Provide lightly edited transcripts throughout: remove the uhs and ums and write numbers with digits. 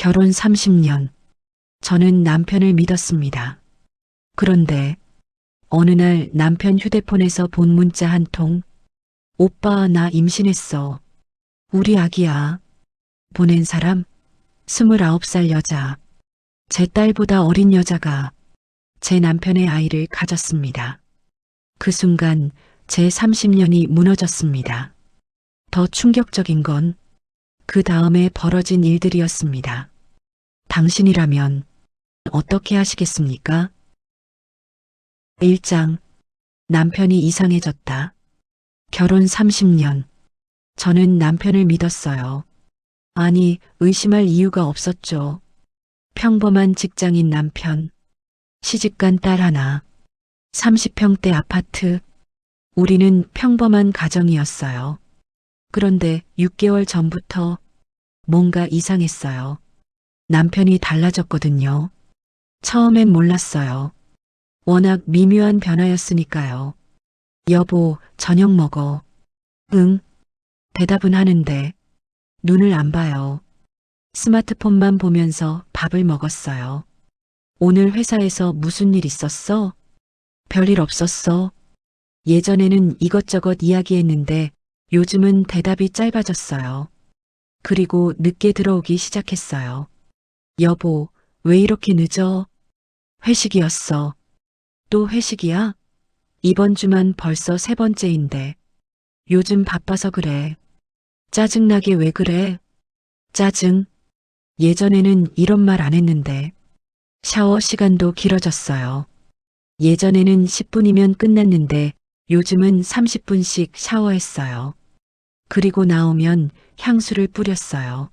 결혼 30년. 저는 남편을 믿었습니다. 그런데 어느 날 남편 휴대폰에서 본 문자 한 통. 오빠, 나 임신했어. 우리 아기야. 보낸 사람 29살 여자. 제 딸보다 어린 여자가 제 남편의 아이를 가졌습니다. 그 순간 제 30년이 무너졌습니다. 더 충격적인 건 그 다음에 벌어진 일들이었습니다. 당신이라면 어떻게 하시겠습니까? 1장. 남편이 이상해졌다. 결혼 30년. 저는 남편을 믿었어요. 아니, 의심할 이유가 없었죠. 평범한 직장인 남편. 시집간 딸 하나. 30평대 아파트. 우리는 평범한 가정이었어요. 그런데 6개월 전부터 뭔가 이상했어요. 남편이 달라졌거든요. 처음엔 몰랐어요. 워낙 미묘한 변화였으니까요. 여보, 저녁 먹어. 응. 대답은 하는데 눈을 안 봐요. 스마트폰만 보면서 밥을 먹었어요. 오늘 회사에서 무슨 일 있었어? 별일 없었어. 예전에는 이것저것 이야기했는데 요즘은 대답이 짧아졌어요. 그리고 늦게 들어오기 시작했어요. 여보, 왜 이렇게 늦어? 회식이었어. 또 회식이야? 이번 주만 벌써 3번째인데. 요즘 바빠서 그래. 짜증나게 왜 그래? 짜증. 예전에는 이런 말 안 했는데. 샤워 시간도 길어졌어요. 예전에는 10분이면 끝났는데 요즘은 30분씩 샤워했어요. 그리고 나오면 향수를 뿌렸어요.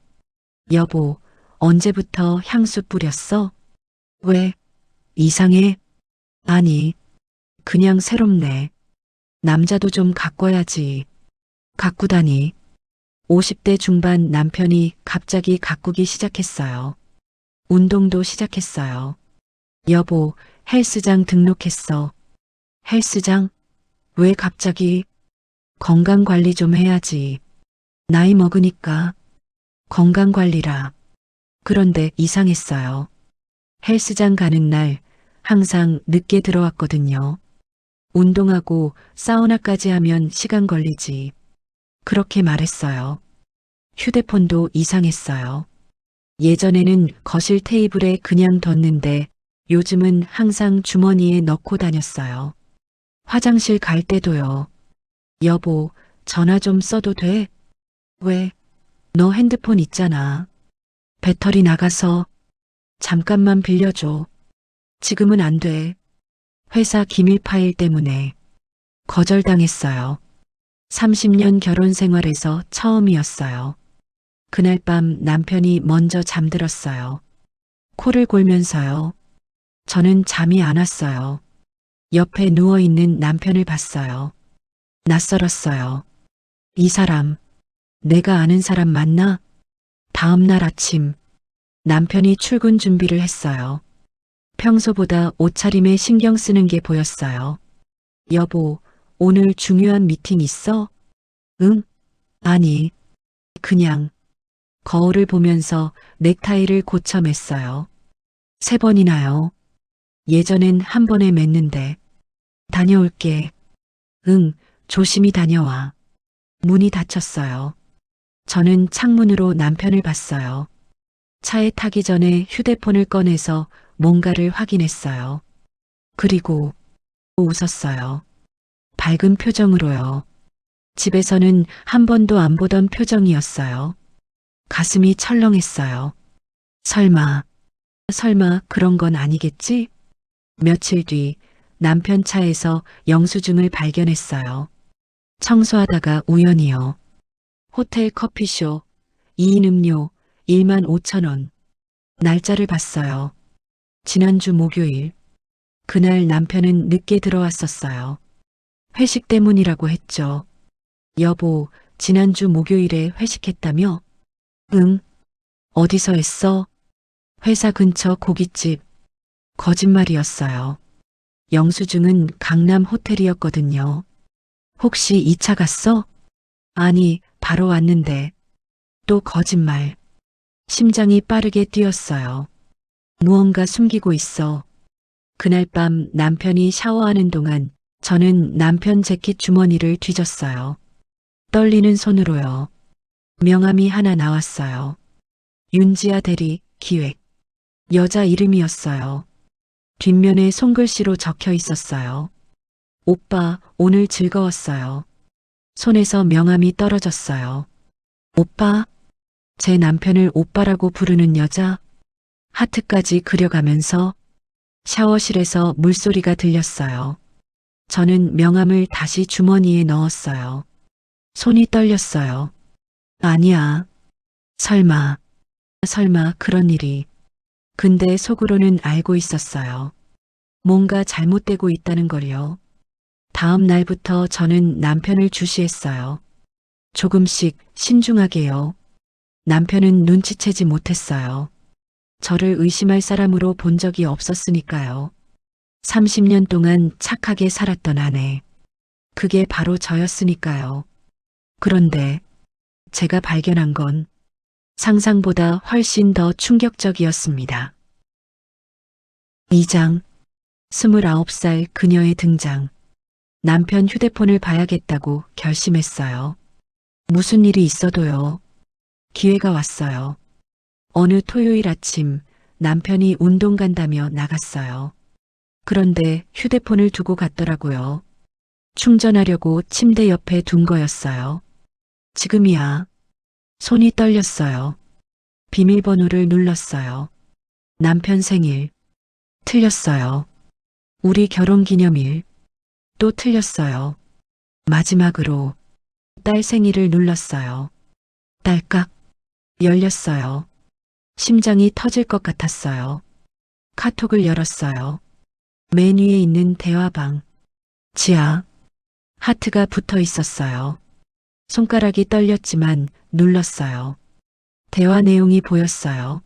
여보, 언제부터 향수 뿌렸어? 왜? 이상해? 아니, 그냥 새롭네. 남자도 좀 가꿔야지. 가꾸다니. 50대 중반 남편이 갑자기 가꾸기 시작했어요. 운동도 시작했어요. 여보, 헬스장 등록했어. 헬스장? 왜 갑자기? 건강관리 좀 해야지. 나이 먹으니까. 건강관리라. 그런데 이상했어요. 헬스장 가는 날 항상 늦게 들어왔거든요. 운동하고 사우나까지 하면 시간 걸리지. 그렇게 말했어요. 휴대폰도 이상했어요. 예전에는 거실 테이블에 그냥 뒀는데 요즘은 항상 주머니에 넣고 다녔어요. 화장실 갈 때도요. 여보, 전화 좀 써도 돼? 왜? 너 핸드폰 있잖아. 배터리 나가서 잠깐만 빌려줘. 지금은 안 돼. 회사 기밀 파일 때문에 거절당했어요. 30년 결혼 생활에서 처음이었어요. 그날 밤 남편이 먼저 잠들었어요. 코를 골면서요. 저는 잠이 안 왔어요. 옆에 누워있는 남편을 봤어요. 낯설었어요. 이 사람, 내가 아는 사람 맞나? 다음 날 아침, 남편이 출근 준비를 했어요. 평소보다 옷차림에 신경 쓰는 게 보였어요. 여보, 오늘 중요한 미팅 있어? 응? 아니, 그냥 거울을 보면서 넥타이를 고쳐 맸어요. 3번이나요. 예전엔 한 번에 맸는데. 다녀올게. 응, 조심히 다녀와. 문이 닫혔어요. 저는 창문으로 남편을 봤어요. 차에 타기 전에 휴대폰을 꺼내서 뭔가를 확인했어요. 그리고 웃었어요. 밝은 표정으로요. 집에서는 한 번도 안 보던 표정이었어요. 가슴이 철렁했어요. 설마 그런 건 아니겠지? 며칠 뒤 남편 차에서 영수증을 발견했어요. 청소하다가 우연히요. 호텔 커피숍, 2인 음료 15,000원. 날짜를 봤어요. 지난주 목요일. 그날 남편은 늦게 들어왔었어요. 회식 때문이라고 했죠. 여보, 지난주 목요일에 회식했다며? 응. 어디서 했어? 회사 근처 고깃집. 거짓말이었어요. 영수증은 강남 호텔이었거든요. 혹시 2차 갔어? 아니, 바로 왔는데. 또 거짓말. 심장이 빠르게 뛰었어요. 무언가 숨기고 있어. 그날 밤 남편이 샤워하는 동안 저는 남편 재킷 주머니를 뒤졌어요. 떨리는 손으로요. 명함이 하나 나왔어요. 윤지아 대리, 기획. 여자 이름이었어요. 뒷면에 손글씨로 적혀 있었어요. 오빠, 오늘 즐거웠어요. 손에서 명함이 떨어졌어요. 오빠? 제 남편을 오빠라고 부르는 여자? 하트까지 그려가면서 샤워실에서 물소리가 들렸어요. 저는 명함을 다시 주머니에 넣었어요. 손이 떨렸어요. 아니야. 설마 그런 일이. 근데 속으로는 알고 있었어요. 뭔가 잘못되고 있다는 걸요. 다음 날부터 저는 남편을 주시했어요. 조금씩 신중하게요. 남편은 눈치채지 못했어요. 저를 의심할 사람으로 본 적이 없었으니까요. 30년 동안 착하게 살았던 아내. 그게 바로 저였으니까요. 그런데 제가 발견한 건 상상보다 훨씬 더 충격적이었습니다. 2장 29살 그녀의 등장. 남편 휴대폰을 봐야겠다고 결심했어요. 무슨 일이 있어도요. 기회가 왔어요. 어느 토요일 아침 남편이 운동 간다며 나갔어요. 그런데 휴대폰을 두고 갔더라고요. 충전하려고 침대 옆에 둔 거였어요. 지금이야. 손이 떨렸어요. 비밀번호를 눌렀어요. 남편 생일. 틀렸어요. 우리 결혼 기념일. 또 틀렸어요. 마지막으로 딸 생일을 눌렀어요. 딸깍. 열렸어요. 심장이 터질 것 같았어요. 카톡을 열었어요. 맨 위에 있는 대화방. 지아. 하트가 붙어 있었어요. 손가락이 떨렸지만 눌렀어요. 대화 내용이 보였어요.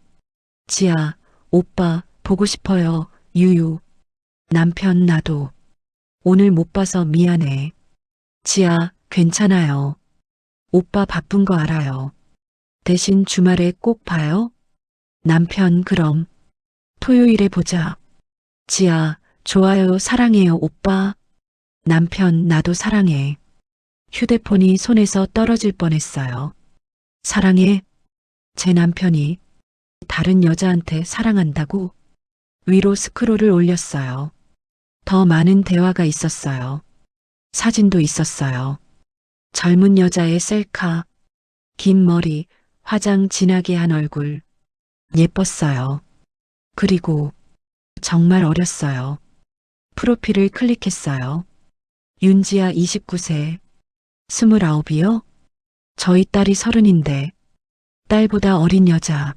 지아, 오빠, 보고 싶어요. 유유. 남편 나도. 오늘 못 봐서 미안해. 지아, 괜찮아요. 오빠 바쁜 거 알아요. 대신 주말에 꼭 봐요. 남편 그럼. 토요일에 보자. 지아, 좋아요, 사랑해요, 오빠. 남편 나도 사랑해. 휴대폰이 손에서 떨어질 뻔했어요. 사랑해? 제 남편이 다른 여자한테 사랑한다고? 위로 스크롤을 올렸어요. 더 많은 대화가 있었어요. 사진도 있었어요. 젊은 여자의 셀카, 긴 머리, 화장 진하게 한 얼굴. 예뻤어요. 그리고 정말 어렸어요. 프로필을 클릭했어요. 윤지아 29세. 29이요? 저희 딸이 30인데. 딸보다 어린 여자.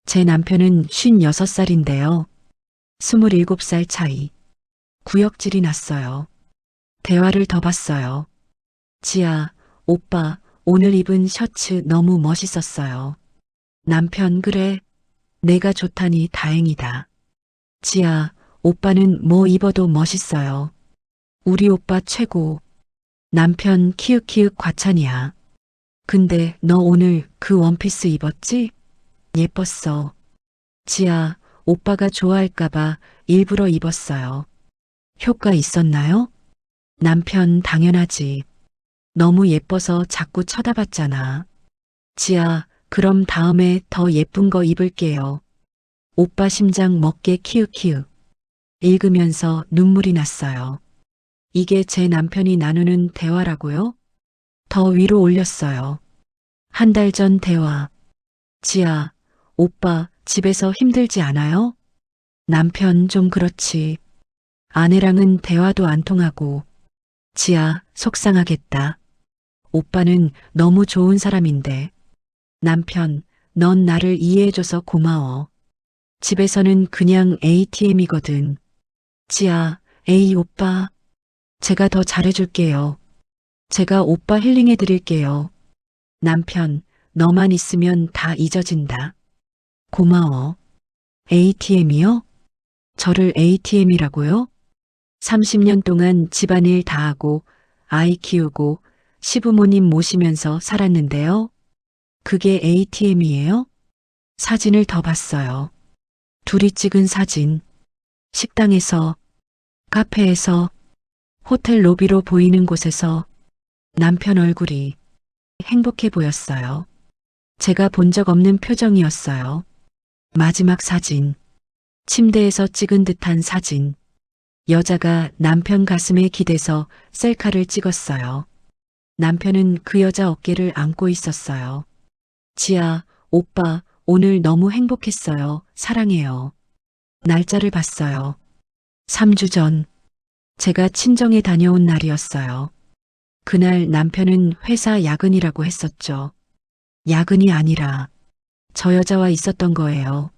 제 남편은 56살인데요. 27살 차이. 구역질이 났어요. 대화를 더 봤어요. 지아, 오빠, 오늘 입은 셔츠 너무 멋있었어요. 남편 그래. 내가 좋다니 다행이다. 지아, 오빠는 뭐 입어도 멋있어요. 우리 오빠 최고. 남편 키읔키읔 과찬이야. 근데 너 오늘 그 원피스 입었지? 예뻤어. 지아, 오빠가 좋아할까봐 일부러 입었어요. 효과 있었나요? 남편 당연하지. 너무 예뻐서 자꾸 쳐다봤잖아. 지아, 그럼 다음에 더 예쁜 거 입을게요. 오빠 심장 먹게 키읔키읔. 읽으면서 눈물이 났어요. 이게 제 남편이 나누는 대화라고요? 더 위로 올렸어요. 한 달 전 대화. 지아, 오빠 집에서 힘들지 않아요? 남편 좀 그렇지. 아내랑은 대화도 안 통하고. 지아, 속상하겠다. 오빠는 너무 좋은 사람인데. 남편, 넌 나를 이해해줘서 고마워. 집에서는 그냥 ATM이거든. 지아, 에이 오빠. 제가 더 잘해줄게요. 제가 오빠 힐링해드릴게요. 남편, 너만 있으면 다 잊어진다. 고마워. ATM이요? 저를 ATM이라고요? 30년 동안 집안일 다 하고 아이 키우고 시부모님 모시면서 살았는데요. 그게 ATM이에요? 사진을 더 봤어요. 둘이 찍은 사진. 식당에서, 카페에서, 호텔 로비로 보이는 곳에서 남편 얼굴이 행복해 보였어요. 제가 본 적 없는 표정이었어요. 마지막 사진. 침대에서 찍은 듯한 사진. 여자가 남편 가슴에 기대서 셀카를 찍었어요. 남편은 그 여자 어깨를 안고 있었어요. 지아, 오빠, 오늘 너무 행복했어요. 사랑해요. 날짜를 봤어요. 3주 전, 제가 친정에 다녀온 날이었어요. 그날 남편은 회사 야근이라고 했었죠. 야근이 아니라 저 여자와 있었던 거예요.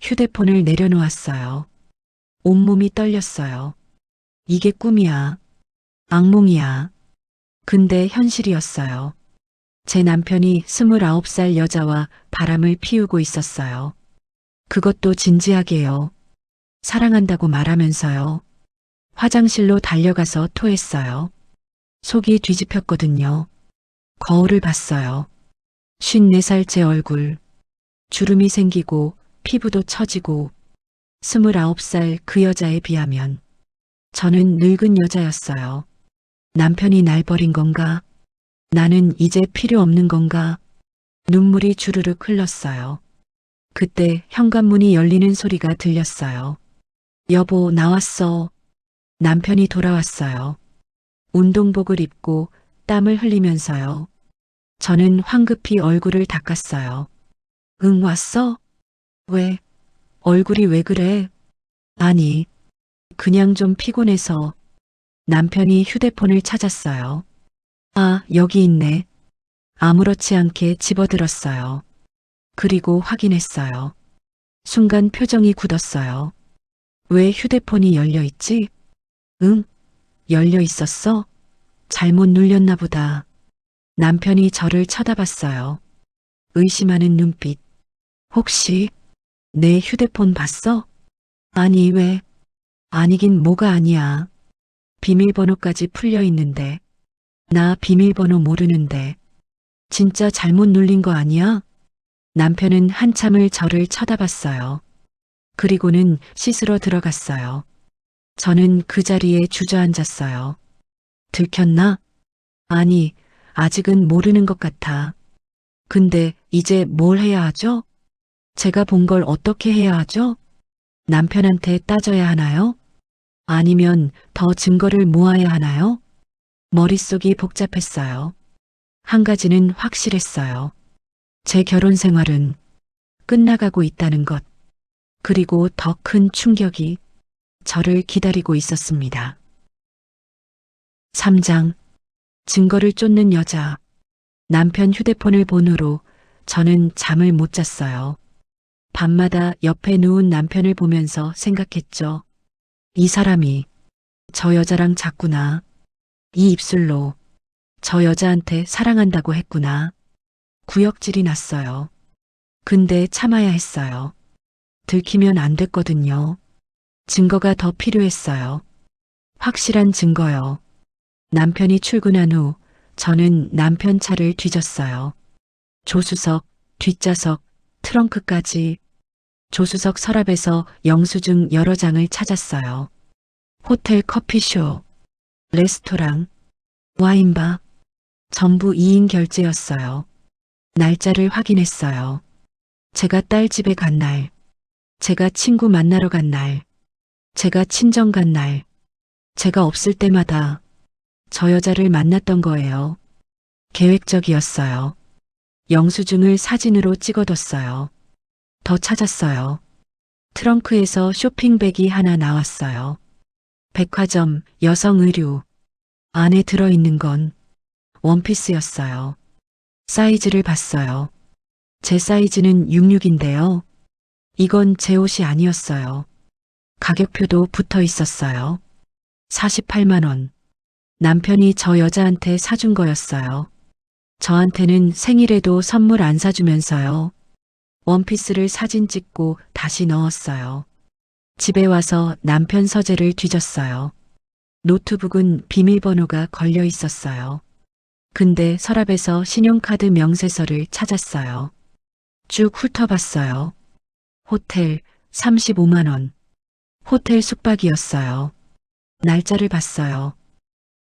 휴대폰을 내려놓았어요. 온몸이 떨렸어요. 이게 꿈이야. 악몽이야. 근데 현실이었어요. 제 남편이 29살 여자와 바람을 피우고 있었어요. 그것도 진지하게요. 사랑한다고 말하면서요. 화장실로 달려가서 토했어요. 속이 뒤집혔거든요. 거울을 봤어요. 54살 제 얼굴. 주름이 생기고 피부도 처지고 29살 그 여자에 비하면 저는 늙은 여자였어요. 남편이 날 버린 건가? 나는 이제 필요 없는 건가? 눈물이 주르륵 흘렀어요. 그때 현관문이 열리는 소리가 들렸어요. 여보, 나왔어. 남편이 돌아왔어요. 운동복을 입고 땀을 흘리면서요. 저는 황급히 얼굴을 닦았어요. 응, 왔어? 왜? 얼굴이 왜 그래? 아니, 그냥 좀 피곤해서. 남편이 휴대폰을 찾았어요. 아, 여기 있네. 아무렇지 않게 집어들었어요. 그리고 확인했어요. 순간 표정이 굳었어요. 왜 휴대폰이 열려 있지? 응? 열려 있었어? 잘못 눌렸나 보다. 남편이 저를 쳐다봤어요. 의심하는 눈빛. 혹시 내 휴대폰 봤어? 아니, 왜? 아니긴 뭐가 아니야. 비밀번호까지 풀려 있는데. 나 비밀번호 모르는데. 진짜 잘못 눌린 거 아니야? 남편은 한참을 저를 쳐다봤어요. 그리고는 씻으러 들어갔어요. 저는 그 자리에 주저앉았어요. 들켰나? 아니, 아직은 모르는 것 같아. 근데 이제 뭘 해야 하죠? 제가 본 걸 어떻게 해야 하죠? 남편한테 따져야 하나요? 아니면 더 증거를 모아야 하나요? 머릿속이 복잡했어요. 한 가지는 확실했어요. 제 결혼 생활은 끝나가고 있다는 것. 그리고 더 큰 충격이 저를 기다리고 있었습니다. 3장. 증거를 쫓는 여자. 남편 휴대폰을 본 후로 저는 잠을 못 잤어요. 밤마다 옆에 누운 남편을 보면서 생각했죠. 이 사람이 저 여자랑 잤구나. 이 입술로 저 여자한테 사랑한다고 했구나. 구역질이 났어요. 근데 참아야 했어요. 들키면 안 됐거든요. 증거가 더 필요했어요. 확실한 증거요. 남편이 출근한 후 저는 남편 차를 뒤졌어요. 조수석, 뒷좌석, 트렁크까지. 조수석 서랍에서 영수증 여러 장을 찾았어요. 호텔 커피숍, 레스토랑, 와인바, 전부 2인 결제였어요. 날짜를 확인했어요. 제가 딸 집에 간 날, 제가 친구 만나러 간 날, 제가 친정 간 날, 제가 없을 때마다 저 여자를 만났던 거예요. 계획적이었어요. 영수증을 사진으로 찍어뒀어요. 더 찾았어요. 트렁크에서 쇼핑백이 하나 나왔어요. 백화점, 여성 의류. 안에 들어있는 건 원피스였어요. 사이즈를 봤어요. 제 사이즈는 66인데요. 이건 제 옷이 아니었어요. 가격표도 붙어 있었어요. 48만 원. 남편이 저 여자한테 사준 거였어요. 저한테는 생일에도 선물 안 사주면서요. 원피스를 사진 찍고 다시 넣었어요. 집에 와서 남편 서재를 뒤졌어요. 노트북은 비밀번호가 걸려 있었어요. 근데 서랍에서 신용카드 명세서를 찾았어요. 쭉 훑어봤어요. 호텔 35만 원. 호텔 숙박이었어요. 날짜를 봤어요.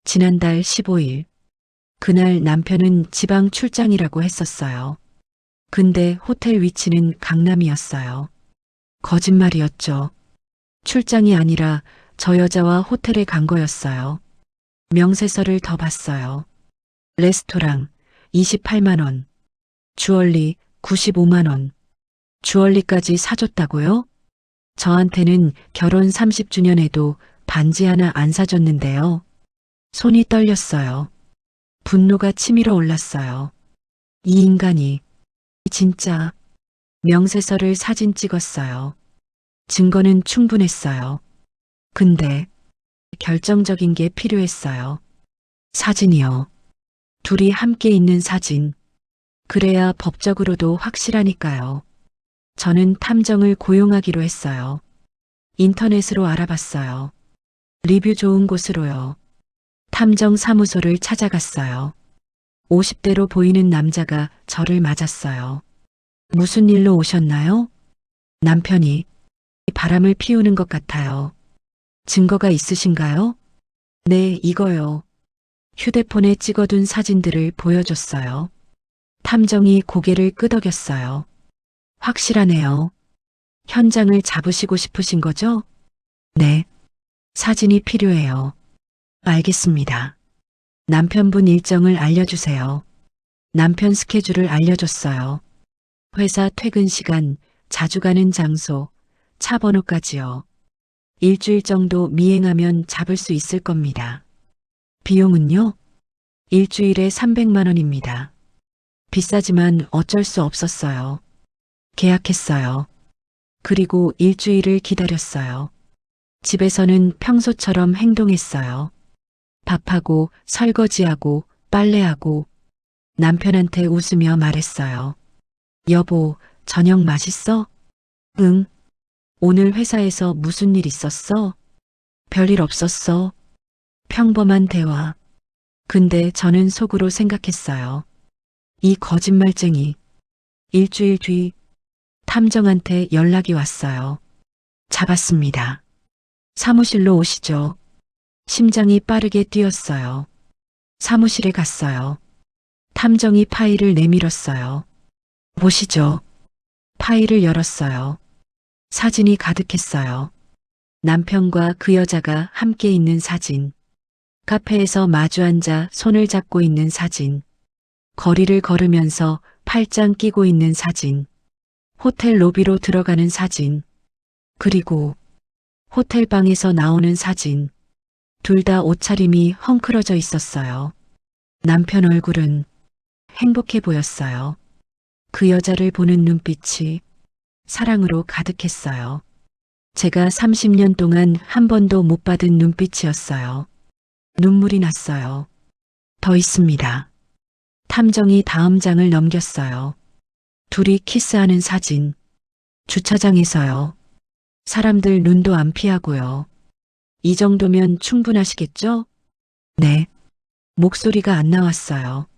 지난달 15일. 그날 남편은 지방 출장이라고 했었어요. 근데 호텔 위치는 강남이었어요. 거짓말이었죠. 출장이 아니라 저 여자와 호텔에 간 거였어요. 명세서를 더 봤어요. 레스토랑 28만 원. 주얼리 95만 원. 주얼리까지 사줬다고요? 저한테는 결혼 30주년에도 반지 하나 안 사줬는데요. 손이 떨렸어요. 분노가 치밀어 올랐어요. 이 인간이 진짜 명세서를 사진 찍었어요. 증거는 충분했어요. 근데 결정적인 게 필요했어요. 사진이요. 둘이 함께 있는 사진. 그래야 법적으로도 확실하니까요. 저는 탐정을 고용하기로 했어요. 인터넷으로 알아봤어요. 리뷰 좋은 곳으로요. 탐정 사무소를 찾아갔어요. 50대로 보이는 남자가 저를 맞았어요. 무슨 일로 오셨나요? 남편이 바람을 피우는 것 같아요. 증거가 있으신가요? 네, 이거요. 휴대폰에 찍어둔 사진들을 보여줬어요. 탐정이 고개를 끄덕였어요. 확실하네요. 현장을 잡으시고 싶으신 거죠? 네. 사진이 필요해요. 알겠습니다. 남편분 일정을 알려주세요. 남편 스케줄을 알려줬어요. 회사 퇴근 시간, 자주 가는 장소, 차 번호까지요. 일주일 정도 미행하면 잡을 수 있을 겁니다. 비용은요? 일주일에 300만 원입니다. 비싸지만 어쩔 수 없었어요. 계약했어요. 그리고 일주일을 기다렸어요. 집에서는 평소처럼 행동했어요. 밥하고 설거지하고 빨래하고 남편한테 웃으며 말했어요. 여보, 저녁 맛있어? 응. 오늘 회사에서 무슨 일 있었어? 별일 없었어. 평범한 대화. 근데 저는 속으로 생각했어요. 이 거짓말쟁이. 일주일 뒤 탐정한테 연락이 왔어요. 잡았습니다. 사무실로 오시죠. 심장이 빠르게 뛰었어요. 사무실에 갔어요. 탐정이 파일을 내밀었어요. 보시죠. 파일을 열었어요. 사진이 가득했어요. 남편과 그 여자가 함께 있는 사진. 카페에서 마주 앉아 손을 잡고 있는 사진. 거리를 걸으면서 팔짱 끼고 있는 사진. 호텔 로비로 들어가는 사진. 그리고 호텔 방에서 나오는 사진. 둘 다 옷차림이 헝클어져 있었어요. 남편 얼굴은 행복해 보였어요. 그 여자를 보는 눈빛이 사랑으로 가득했어요. 제가 30년 동안 한 번도 못 받은 눈빛이었어요. 눈물이 났어요. 더 있습니다. 탐정이 다음 장을 넘겼어요. 둘이 키스하는 사진. 주차장에서요. 사람들 눈도 안 피하고요. 이 정도면 충분하시겠죠? 네. 목소리가 안 나왔어요.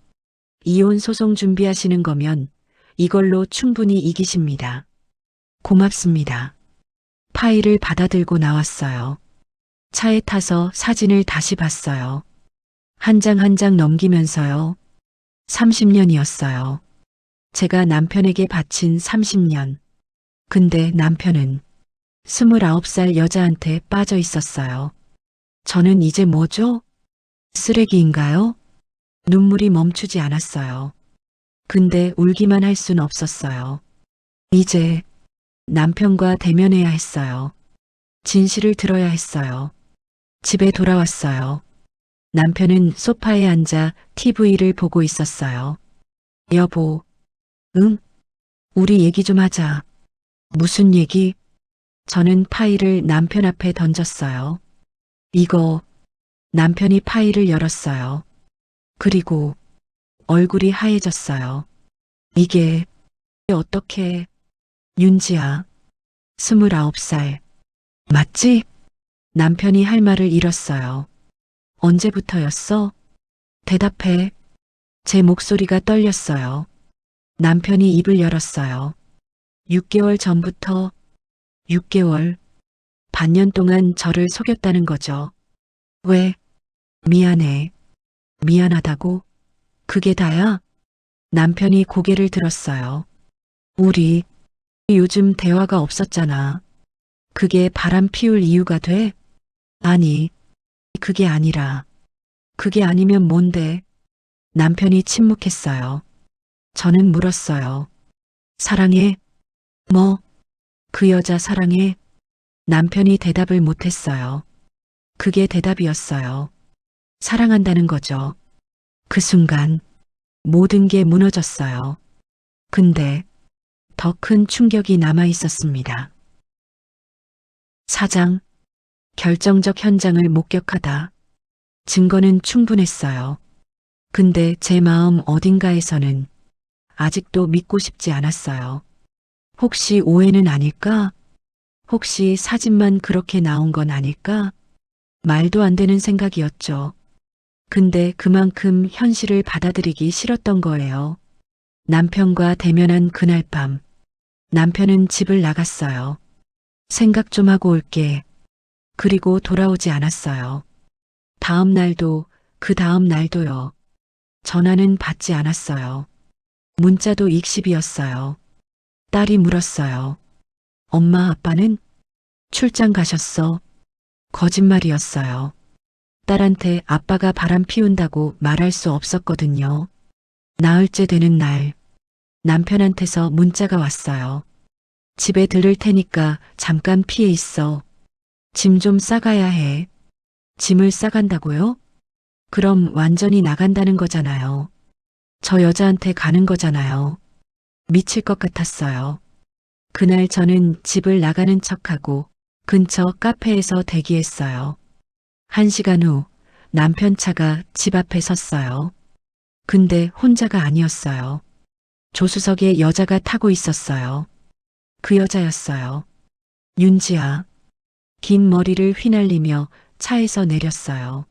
이혼 소송 준비하시는 거면 이걸로 충분히 이기십니다. 고맙습니다. 파일을 받아들고 나왔어요. 차에 타서 사진을 다시 봤어요. 한 장 한 장 넘기면서요. 30년이었어요. 제가 남편에게 바친 30년. 근데 남편은 29살 여자한테 빠져 있었어요. 저는 이제 뭐죠? 쓰레기인가요? 눈물이 멈추지 않았어요. 근데 울기만 할 순 없었어요. 이제 남편과 대면해야 했어요. 진실을 들어야 했어요. 집에 돌아왔어요. 남편은 소파에 앉아 TV를 보고 있었어요. 여보, 응? 우리 얘기 좀 하자. 무슨 얘기? 저는 파일을 남편 앞에 던졌어요. 이거, 남편이 파일을 열었어요. 그리고 얼굴이 하얘졌어요. 이게 어떻게, 윤지아, 29살. 맞지? 남편이 할 말을 잃었어요. 언제부터였어? 대답해. 제 목소리가 떨렸어요. 남편이 입을 열었어요. 6개월 전부터 6개월, 반년 동안 저를 속였다는 거죠. 왜? 미안해. 미안하다고? 그게 다야? 남편이 고개를 들었어요. 우리 요즘 대화가 없었잖아. 그게 바람 피울 이유가 돼? 아니, 그게 아니라. 그게 아니면 뭔데? 남편이 침묵했어요. 저는 물었어요. 사랑해? 뭐? 그 여자 사랑해? 남편이 대답을 못했어요. 그게 대답이었어요. 사랑한다는 거죠. 그 순간 모든 게 무너졌어요. 근데 더 큰 충격이 남아 있었습니다. 사장, 결정적 현장을 목격하다. 증거는 충분했어요. 근데 제 마음 어딘가에서는 아직도 믿고 싶지 않았어요. 혹시 오해는 아닐까? 혹시 사진만 그렇게 나온 건 아닐까? 말도 안 되는 생각이었죠. 근데 그만큼 현실을 받아들이기 싫었던 거예요. 남편과 대면한 그날 밤, 남편은 집을 나갔어요. 생각 좀 하고 올게. 그리고 돌아오지 않았어요. 다음 날도, 그 다음 날도요. 전화는 받지 않았어요. 문자도 익십이었어요. 딸이 물었어요. 엄마 아빠는? 출장 가셨어. 거짓말이었어요. 딸한테 아빠가 바람 피운다고 말할 수 없었거든요. 나흘째 되는 날, 남편한테서 문자가 왔어요. 집에 들를 테니까 잠깐 피해 있어. 짐 좀 싸가야 해. 짐을 싸간다고요? 그럼 완전히 나간다는 거잖아요. 저 여자한테 가는 거잖아요. 미칠 것 같았어요. 그날 저는 집을 나가는 척하고 근처 카페에서 대기했어요. 1시간 후 남편 차가 집 앞에 섰어요. 근데 혼자가 아니었어요. 조수석에 여자가 타고 있었어요. 그 여자였어요. 윤지아. 긴 머리를 휘날리며 차에서 내렸어요.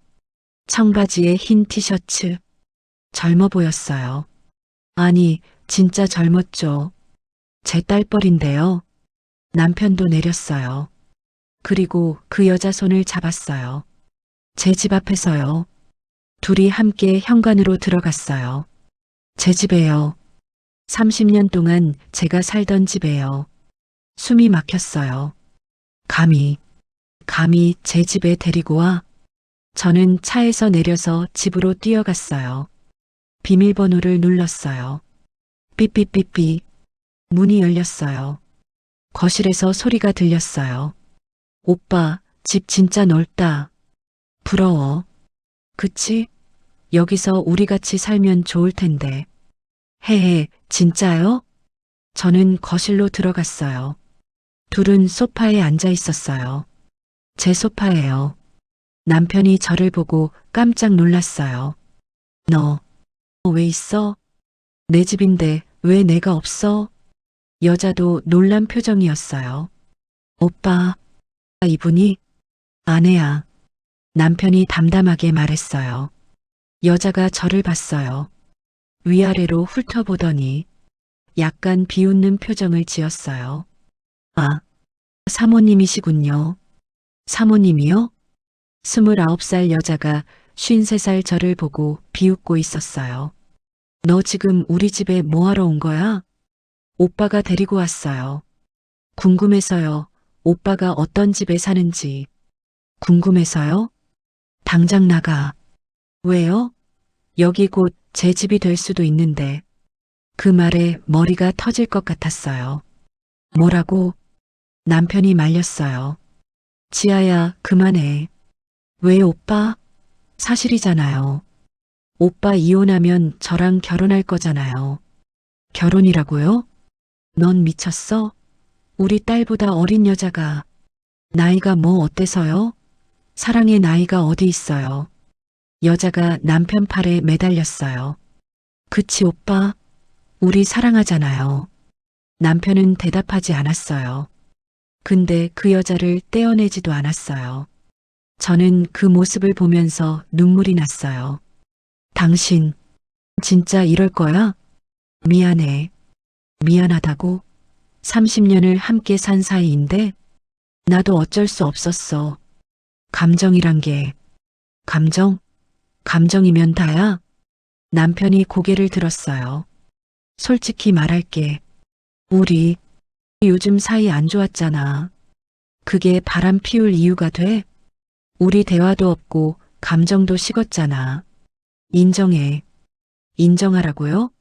청바지에 흰 티셔츠. 젊어 보였어요. 아니, 진짜 젊었죠. 제 딸뻘인데요. 남편도 내렸어요. 그리고 그 여자 손을 잡았어요. 제 집 앞에서요. 둘이 함께 현관으로 들어갔어요. 제 집에요. 30년 동안 제가 살던 집에요. 숨이 막혔어요. 감히 제 집에 데리고 와? 저는 차에서 내려서 집으로 뛰어갔어요. 비밀번호를 눌렀어요. 삐삐삐삐. 문이 열렸어요. 거실에서 소리가 들렸어요. 오빠, 집 진짜 넓다. 부러워. 그치? 여기서 우리 같이 살면 좋을 텐데. 헤헤, 진짜요? 저는 거실로 들어갔어요. 둘은 소파에 앉아 있었어요. 제 소파예요. 남편이 저를 보고 깜짝 놀랐어요. 너 왜 있어? 내 집인데 왜 내가 없어? 여자도 놀란 표정이었어요. 오빠, 이분이 아내야. 남편이 담담하게 말했어요. 여자가 저를 봤어요. 위아래로 훑어보더니 약간 비웃는 표정을 지었어요. 아, 사모님이시군요. 사모님이요? 29살 여자가 53살 저를 보고 비웃고 있었어요. 너 지금 우리 집에 뭐하러 온 거야? 오빠가 데리고 왔어요. 궁금해서요. 오빠가 어떤 집에 사는지. 궁금해서요? 당장 나가. 왜요? 여기 곧 제 집이 될 수도 있는데. 그 말에 머리가 터질 것 같았어요. 뭐라고? 남편이 말렸어요. 지아야, 그만해. 왜 오빠? 사실이잖아요. 오빠 이혼하면 저랑 결혼할 거잖아요. 결혼이라고요? 넌 미쳤어? 우리 딸보다 어린 여자가 나이가 뭐 어때서요? 사랑의 나이가 어디 있어요? 여자가 남편 팔에 매달렸어요. 그치 오빠? 우리 사랑하잖아요. 남편은 대답하지 않았어요. 근데 그 여자를 떼어내지도 않았어요. 저는 그 모습을 보면서 눈물이 났어요. 당신, 진짜 이럴 거야? 미안해. 미안하다고? 30년을 함께 산 사이인데 나도 어쩔 수 없었어. 감정이란 게 감정? 감정이면 다야? 남편이 고개를 들었어요. 솔직히 말할게. 우리 요즘 사이 안 좋았잖아. 그게 바람 피울 이유가 돼? 우리 대화도 없고 감정도 식었잖아. 인정해. 인정하라고요?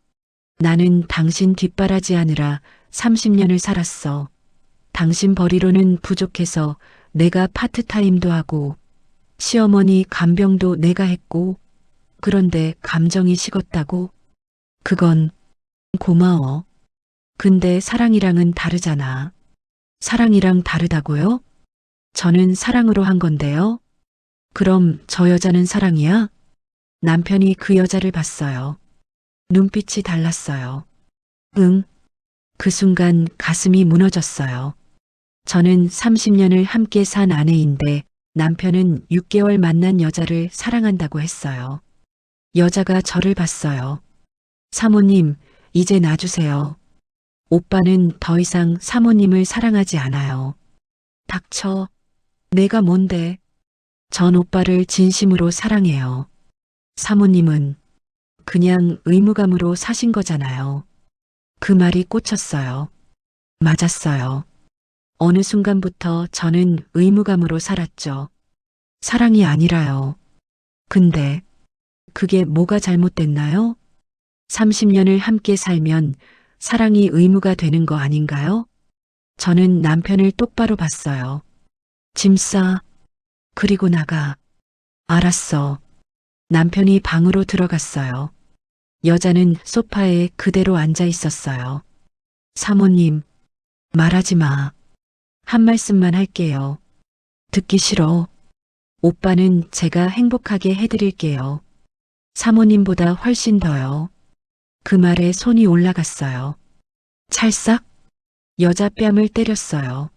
나는 당신 뒷바라지하느라 30년을 살았어. 당신 벌이로는 부족해서 내가 파트타임도 하고 시어머니 간병도 내가 했고 그런데 감정이 식었다고? 그건 고마워. 근데 사랑이랑은 다르잖아. 사랑이랑 다르다고요? 저는 사랑으로 한 건데요. 그럼 저 여자는 사랑이야? 남편이 그 여자를 봤어요. 눈빛이 달랐어요. 응. 그 순간 가슴이 무너졌어요. 저는 30년을 함께 산 아내인데 남편은 6개월 만난 여자를 사랑한다고 했어요. 여자가 저를 봤어요. 사모님, 이제 놔주세요. 오빠는 더 이상 사모님을 사랑하지 않아요. 닥쳐. 내가 뭔데? 전 오빠를 진심으로 사랑해요. 사모님은 그냥 의무감으로 사신 거잖아요. 그 말이 꽂혔어요. 맞았어요. 어느 순간부터 저는 의무감으로 살았죠. 사랑이 아니라요. 근데 그게 뭐가 잘못됐나요? 30년을 함께 살면 사랑이 의무가 되는 거 아닌가요? 저는 남편을 똑바로 봤어요. 짐 싸. 그리고 나가. 알았어. 남편이 방으로 들어갔어요. 여자는 소파에 그대로 앉아 있었어요. 사모님, 말하지 마. 한 말씀만 할게요. 듣기 싫어. 오빠는 제가 행복하게 해드릴게요. 사모님보다 훨씬 더요. 그 말에 손이 올라갔어요. 찰싹? 여자 뺨을 때렸어요.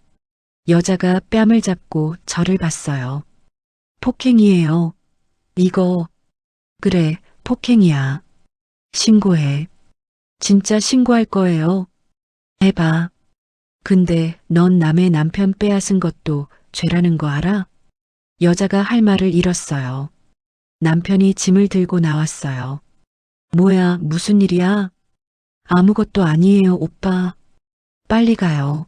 여자가 뺨을 잡고 저를 봤어요. 폭행이에요. 이거, 그래, 폭행이야. 신고해. 진짜 신고할 거예요. 해봐. 근데 넌 남의 남편 빼앗은 것도 죄라는 거 알아? 여자가 할 말을 잃었어요. 남편이 짐을 들고 나왔어요. 뭐야, 무슨 일이야? 아무것도 아니에요, 오빠. 빨리 가요.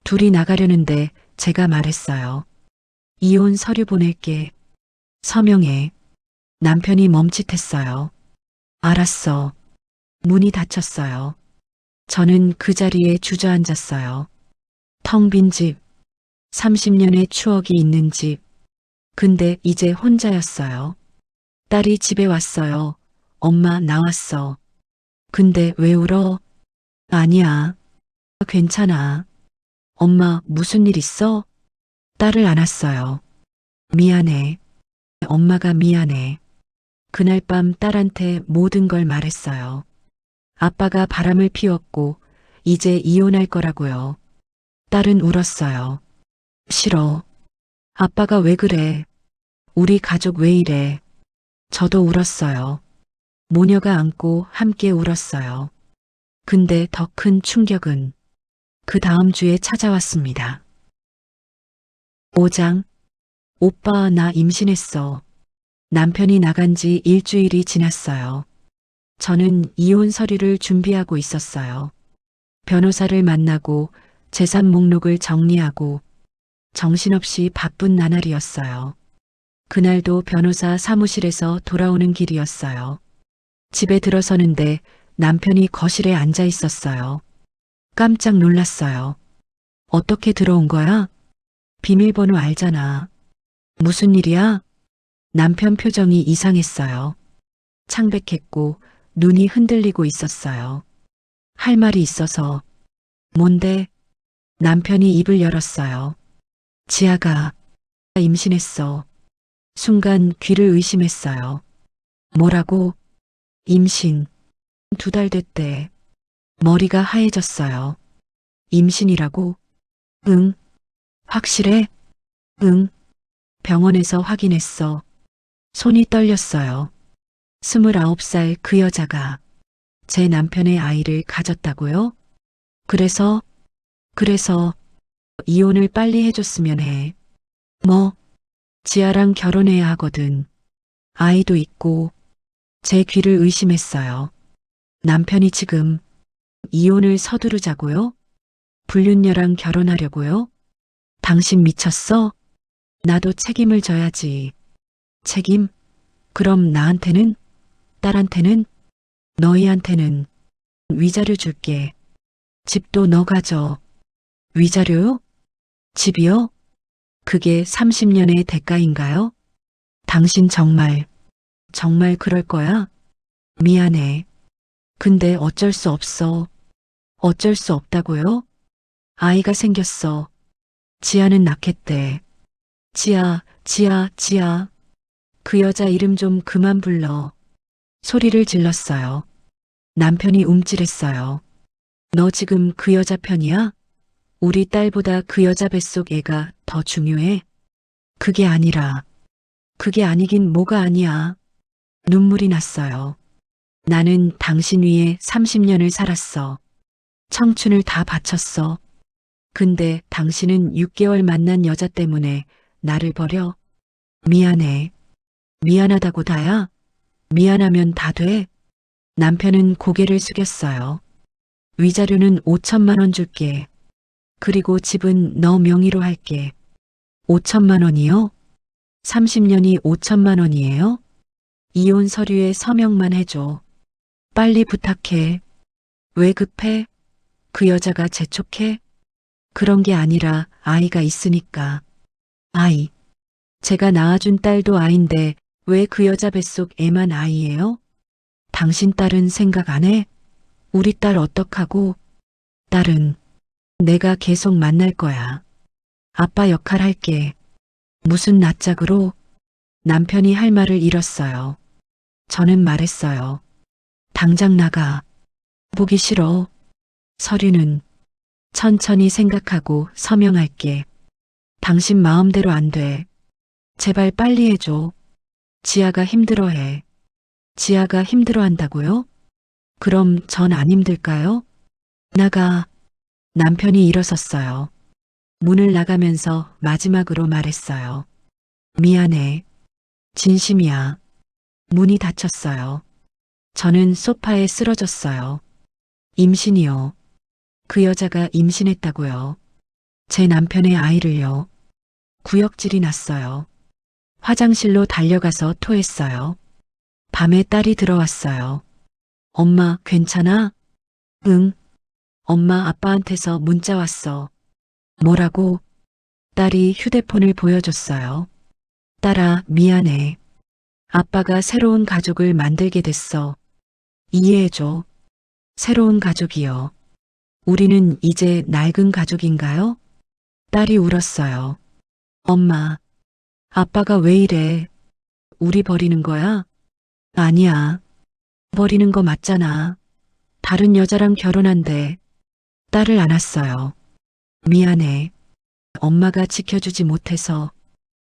둘이 나가려는데 제가 말했어요. 이혼 서류 보낼게. 서명해. 남편이 멈칫했어요. 알았어. 문이 닫혔어요. 저는 그 자리에 주저앉았어요. 텅 빈 집. 30년의 추억이 있는 집. 근데 이제 혼자였어요. 딸이 집에 왔어요. 엄마 나왔어. 근데 왜 울어? 아니야. 괜찮아. 엄마 무슨 일 있어? 딸을 안았어요. 미안해. 엄마가 미안해. 그날 밤 딸한테 모든 걸 말했어요. 아빠가 바람을 피웠고 이제 이혼할 거라고요. 딸은 울었어요. 싫어. 아빠가 왜 그래? 우리 가족 왜 이래? 저도 울었어요. 모녀가 안고 함께 울었어요. 근데 더 큰 충격은 그 다음 주에 찾아왔습니다. 5장. 오빠 나 임신했어. 남편이 나간 지 일주일이 지났어요. 저는 이혼 서류를 준비하고 있었어요. 변호사를 만나고 재산 목록을 정리하고 정신없이 바쁜 나날이었어요. 그날도 변호사 사무실에서 돌아오는 길이었어요. 집에 들어서는데 남편이 거실에 앉아 있었어요. 깜짝 놀랐어요. 어떻게 들어온 거야? 비밀번호 알잖아. 무슨 일이야? 남편 표정이 이상했어요. 창백했고 눈이 흔들리고 있었어요. 할 말이 있어서. 뭔데? 남편이 입을 열었어요. 지아가 임신했어. 순간 귀를 의심했어요. 뭐라고? 임신. 2달 됐대. 머리가 하얘졌어요. 임신이라고? 응. 확실해? 응. 병원에서 확인했어. 손이 떨렸어요. 29살 그 여자가 제 남편의 아이를 가졌다고요? 그래서 그래서 이혼을 빨리 해줬으면 해. 뭐, 지아랑 결혼해야 하거든. 아이도 있고, 제 귀를 의심했어요. 남편이 지금 이혼을 서두르자고요? 불륜녀랑 결혼하려고요? 당신 미쳤어? 나도 책임을 져야지. 책임? 그럼 나한테는? 딸한테는? 너희한테는 위자료 줄게. 집도 너 가져. 위자료요? 집이요? 그게 30년의 대가인가요? 당신 정말 그럴 거야? 미안해. 근데 어쩔 수 없어. 어쩔 수 없다고요? 아이가 생겼어. 지아는 낳겠대. 지아. 그 여자 이름 좀 그만 불러. 소리를 질렀어요. 남편이 움찔했어요. 너 지금 그 여자 편이야? 우리 딸보다 그 여자 뱃속 애가 더 중요해? 그게 아니긴 뭐가 아니야. 눈물이 났어요. 나는 당신 위에 30년을 살았어. 청춘을 다 바쳤어. 근데 당신은 6개월 만난 여자 때문에 나를 버려? 미안해. 미안하다고 다야? 미안하면 다 돼? 남편은 고개를 숙였어요. 위자료는 5천만 원 줄게. 그리고 집은 너 명의로 할게. 5천만 원이요? 30년이 5천만 원이에요? 이혼 서류에 서명만 해줘. 빨리 부탁해. 왜 급해? 그 여자가 재촉해? 그런 게 아니라 아이가 있으니까. 아이. 제가 낳아준 딸도 아인데 왜 그 여자 뱃속 애만 아이예요? 당신 딸은 생각 안 해? 우리 딸 어떡하고? 딸은 내가 계속 만날 거야. 아빠 역할 할게. 무슨 낯짝으로? 남편이 할 말을 잃었어요. 저는 말했어요. 당장 나가. 보기 싫어. 서류는 천천히 생각하고 서명할게. 당신 마음대로 안 돼. 제발 빨리 해줘. 지아가 힘들어해. 지아가 힘들어한다고요? 그럼 전 안 힘들까요? 나가. 남편이 일어섰어요. 문을 나가면서 마지막으로 말했어요. 미안해. 진심이야. 문이 닫혔어요. 저는 소파에 쓰러졌어요. 임신이요. 그 여자가 임신했다고요. 제 남편의 아이를요. 구역질이 났어요. 화장실로 달려가서 토했어요. 밤에 딸이 들어왔어요. 엄마, 괜찮아? 응. 엄마, 아빠한테서 문자 왔어. 뭐라고? 딸이 휴대폰을 보여줬어요. 딸아, 미안해. 아빠가 새로운 가족을 만들게 됐어. 이해해줘. 새로운 가족이요. 우리는 이제 낡은 가족인가요? 딸이 울었어요. 엄마, 아빠가 왜 이래? 우리 버리는 거야? 아니야. 버리는 거 맞잖아. 다른 여자랑 결혼한대. 딸을 안았어요. 미안해. 엄마가 지켜주지 못해서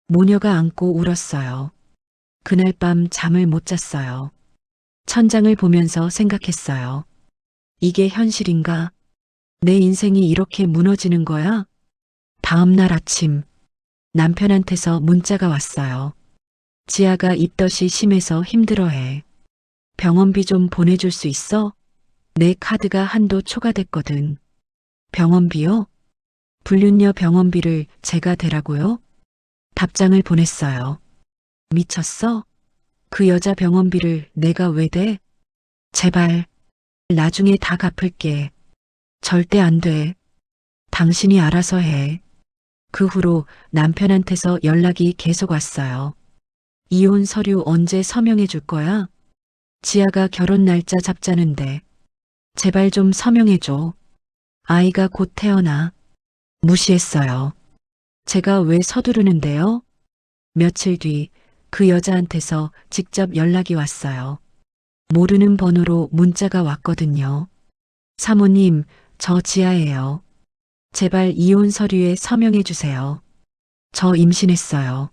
모녀가 안고 울었어요. 그날 밤 잠을 못 잤어요. 천장을 보면서 생각했어요. 이게 현실인가? 내 인생이 이렇게 무너지는 거야? 다음 날 아침 남편한테서 문자가 왔어요. 지아가 입덧이 심해서 힘들어해. 병원비 좀 보내줄 수 있어? 내 카드가 한도 초과됐거든. 병원비요? 불륜녀 병원비를 제가 대라고요? 답장을 보냈어요. 미쳤어? 그 여자 병원비를 내가 왜 대? 제발, 나중에 다 갚을게. 절대 안 돼. 당신이 알아서 해. 그 후로 남편한테서 연락이 계속 왔어요. 이혼 서류 언제 서명해 줄 거야? 지아가 결혼 날짜 잡자는데. 제발 좀 서명해 줘. 아이가 곧 태어나. 무시했어요. 제가 왜 서두르는데요? 며칠 뒤 그 여자한테서 직접 연락이 왔어요. 모르는 번호로 문자가 왔거든요. 사모님, 저 지아예요. 제발 이혼 서류에 서명해 주세요. 저 임신했어요.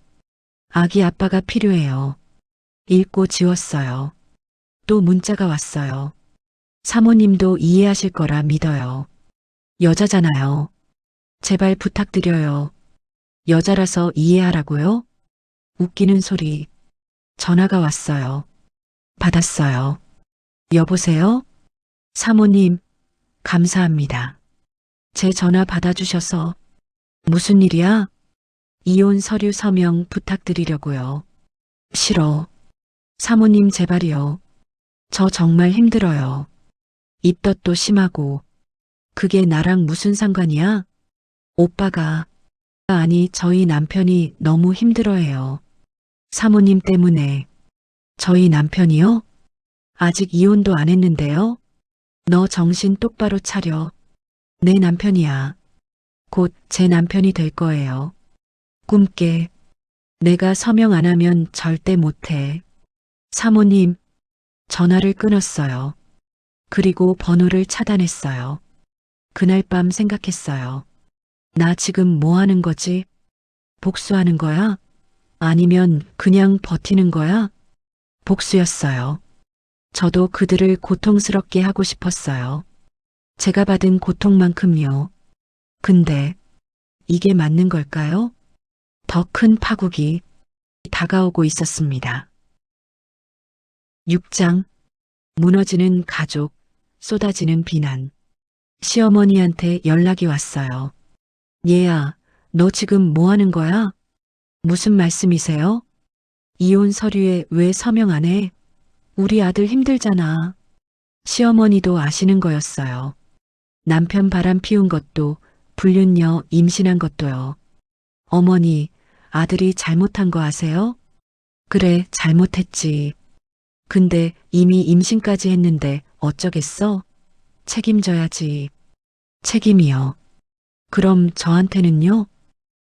아기 아빠가 필요해요. 읽고 지웠어요. 또 문자가 왔어요. 사모님도 이해하실 거라 믿어요. 여자잖아요. 제발 부탁드려요. 여자라서 이해하라고요? 웃기는 소리. 전화가 왔어요. 받았어요. 여보세요? 사모님, 감사합니다. 제 전화 받아주셔서. 무슨 일이야? 이혼 서류 서명 부탁드리려고요. 싫어. 사모님 제발이요. 저 정말 힘들어요. 입덧도 심하고. 그게 나랑 무슨 상관이야? 오빠가, 아니 저희 남편이 너무 힘들어해요. 사모님 때문에. 저희 남편이요? 아직 이혼도 안 했는데요? 너 정신 똑바로 차려. 내 남편이야. 곧 제 남편이 될 거예요. 꿈깨. 내가 서명 안 하면 절대 못해. 사모님, 전화를 끊었어요. 그리고 번호를 차단했어요. 그날 밤 생각했어요. 나 지금 뭐 하는 거지? 복수하는 거야? 아니면 그냥 버티는 거야? 복수였어요. 저도 그들을 고통스럽게 하고 싶었어요. 제가 받은 고통만큼요. 근데 이게 맞는 걸까요? 더 큰 파국이 다가오고 있었습니다. 6장. 무너지는 가족, 쏟아지는 비난. 시어머니한테 연락이 왔어요. 얘야, 너 지금 뭐 하는 거야? 무슨 말씀이세요? 이혼 서류에 왜 서명 안 해? 우리 아들 힘들잖아. 시어머니도 아시는 거였어요. 남편 바람 피운 것도, 불륜녀 임신한 것도요. 어머니, 아들이 잘못한 거 아세요? 그래, 잘못했지. 근데 이미 임신까지 했는데 어쩌겠어? 책임져야지. 책임이요. 그럼 저한테는요?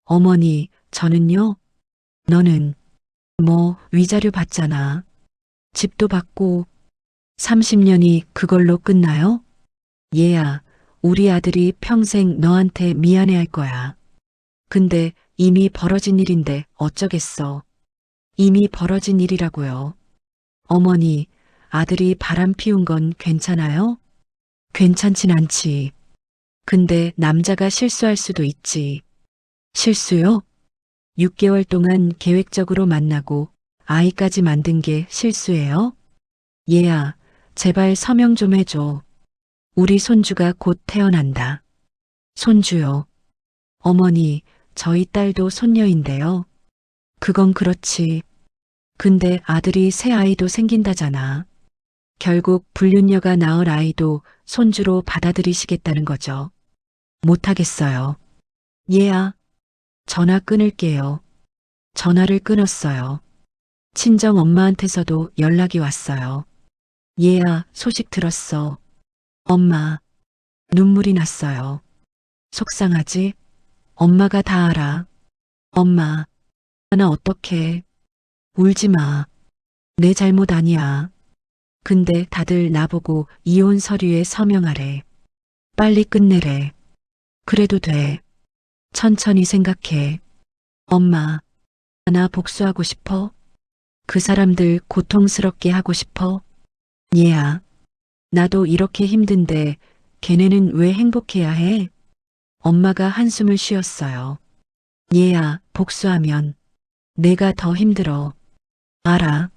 어머니, 저는요? 너는 뭐 위자료 받잖아. 집도 받고 30년이 그걸로 끝나요? 얘야, 우리 아들이 평생 너한테 미안해할 거야. 근데 이미 벌어진 일인데 어쩌겠어. 이미 벌어진 일이라고요. 어머니, 아들이 바람 피운 건 괜찮아요? 괜찮진 않지. 근데 남자가 실수할 수도 있지. 실수요? 6개월 동안 계획적으로 만나고 아이까지 만든 게 실수예요? 얘야, 제발 서명 좀 해줘. 우리 손주가 곧 태어난다. 손주요. 어머니, 저희 딸도 손녀인데요. 그건 그렇지. 근데 아들이 새 아이도 생긴다잖아. 결국 불륜녀가 낳을 아이도 손주로 받아들이시겠다는 거죠. 못하겠어요. 얘야, 전화 끊을게요. 전화를 끊었어요. 친정 엄마한테서도 연락이 왔어요. 얘야, 소식 들었어. 엄마, 눈물이 났어요. 속상하지? 엄마가 다 알아. 엄마, 나 어떡해. 울지 마. 내 잘못 아니야. 근데 다들 나보고 이혼 서류에 서명하래. 빨리 끝내래. 그래도 돼. 천천히 생각해. 엄마, 나 복수하고 싶어? 그 사람들 고통스럽게 하고 싶어? 얘야, 나도 이렇게 힘든데 걔네는 왜 행복해야 해? 엄마가 한숨을 쉬었어요. 얘야, 복수하면 내가 더 힘들어. 알아.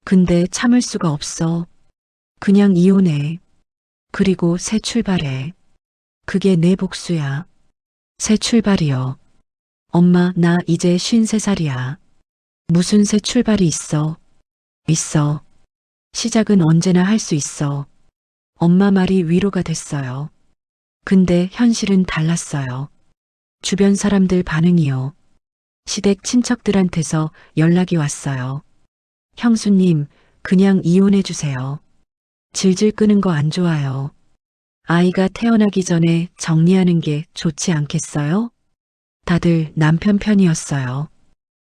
근데 참을 수가 없어. 그냥 이혼해. 그리고 새 출발해. 그게 내 복수야. 새 출발이요. 엄마, 나 이제 53살이야. 무슨 새 출발이 있어? 있어. 시작은 언제나 할 수 있어. 엄마 말이 위로가 됐어요. 근데 현실은 달랐어요. 주변 사람들 반응이요. 시댁 친척들한테서 연락이 왔어요. 형수님, 그냥 이혼해 주세요. 질질 끄는 거 안 좋아요. 아이가 태어나기 전에 정리하는 게 좋지 않겠어요? 다들 남편 편이었어요.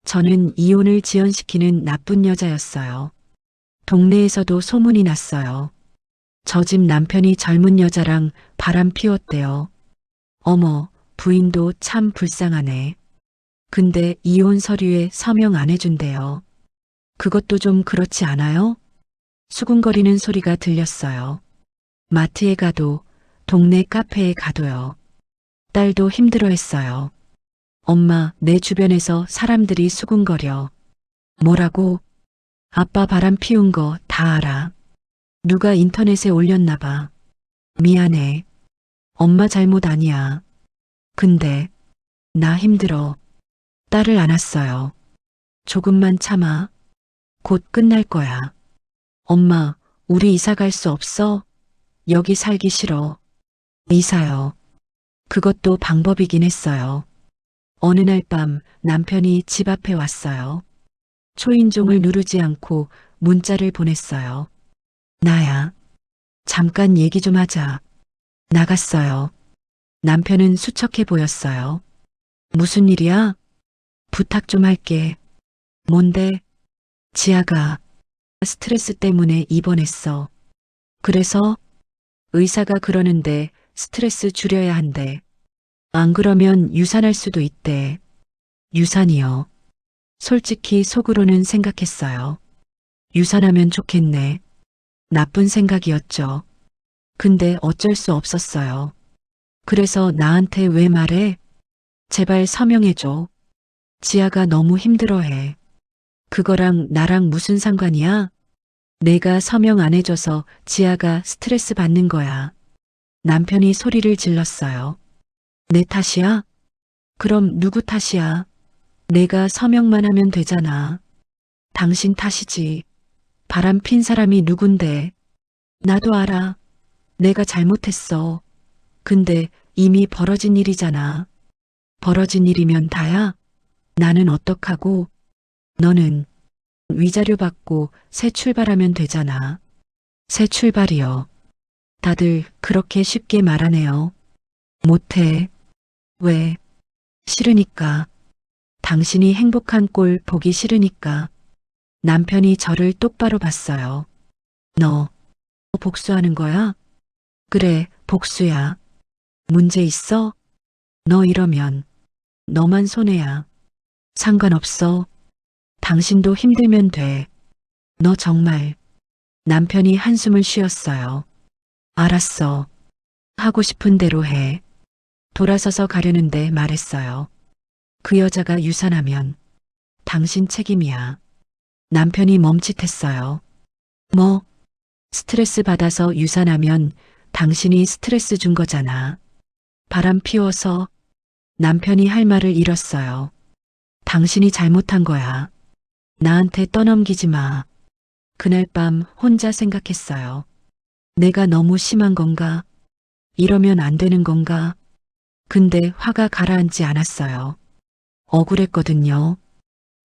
저는 이혼을 지연시키는 나쁜 여자였어요. 동네에서도 소문이 났어요. 저 집 남편이 젊은 여자랑 바람 피웠대요. 어머, 부인도 참 불쌍하네. 근데 이혼 서류에 서명 안 해준대요. 그것도 좀 그렇지 않아요? 수군거리는 소리가 들렸어요. 마트에 가도, 동네 카페에 가도요. 딸도 힘들어했어요. 엄마, 내 주변에서 사람들이 수군거려. 뭐라고? 아빠 바람 피운 거 다 알아. 누가 인터넷에 올렸나 봐. 미안해. 엄마 잘못 아니야. 근데 나 힘들어. 딸을 안았어요. 조금만 참아. 곧 끝날 거야. 엄마, 우리 이사 갈 수 없어? 여기 살기 싫어. 이사요. 그것도 방법이긴 했어요. 어느 날 밤 남편이 집 앞에 왔어요. 초인종을 누르지 않고 문자를 보냈어요. 나야. 잠깐 얘기 좀 하자. 나갔어요. 남편은 수척해 보였어요. 무슨 일이야? 부탁 좀 할게. 뭔데? 지아가 스트레스 때문에 입원했어. 그래서 의사가 그러는데 스트레스 줄여야 한대. 안 그러면 유산할 수도 있대. 유산이요. 솔직히 속으로는 생각했어요. 유산하면 좋겠네. 나쁜 생각이었죠. 근데 어쩔 수 없었어요. 그래서 나한테 왜 말해? 제발 서명해줘. 지아가 너무 힘들어해. 그거랑 나랑 무슨 상관이야? 내가 서명 안 해줘서 지아가 스트레스 받는 거야. 남편이 소리를 질렀어요. 내 탓이야? 그럼 누구 탓이야? 내가 서명만 하면 되잖아. 당신 탓이지. 바람 핀 사람이 누군데. 나도 알아. 내가 잘못했어. 근데 이미 벌어진 일이잖아. 벌어진 일이면 다야? 나는 어떡하고? 너는 위자료 받고 새 출발하면 되잖아. 새 출발이요. 다들 그렇게 쉽게 말하네요. 못해. 왜? 싫으니까. 당신이 행복한 꼴 보기 싫으니까. 남편이 저를 똑바로 봤어요. 너 복수하는 거야? 그래, 복수야. 문제 있어? 너 이러면 너만 손해야. 상관없어. 당신도 힘들면 돼. 너 정말. 남편이 한숨을 쉬었어요. 알았어. 하고 싶은 대로 해. 돌아서서 가려는데 말했어요. 그 여자가 유산하면 당신 책임이야. 남편이 멈칫했어요. 뭐? 스트레스 받아서 유산하면 당신이 스트레스 준 거잖아. 바람 피워서. 남편이 할 말을 잃었어요. 당신이 잘못한 거야. 나한테 떠넘기지 마. 그날 밤 혼자 생각했어요. 내가 너무 심한 건가? 이러면 안 되는 건가? 근데 화가 가라앉지 않았어요. 억울했거든요.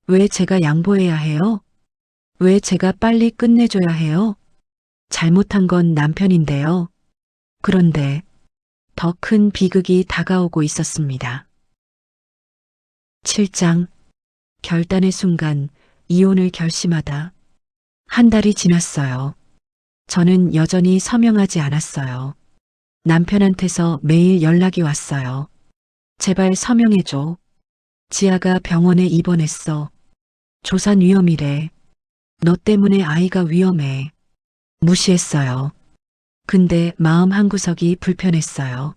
왜 제가 양보해야 해요? 왜 제가 빨리 끝내줘야 해요? 잘못한 건 남편인데요. 그런데 더 큰 비극이 다가오고 있었습니다. 7장 결단의 순간 이혼을 결심하다. 한 달이 지났어요. 저는 여전히 서명하지 않았어요. 남편한테서 매일 연락이 왔어요. 제발 서명해줘. 지아가 병원에 입원했어. 조산 위험이래. 너 때문에 아이가 위험해. 무시했어요. 근데 마음 한구석이 불편했어요.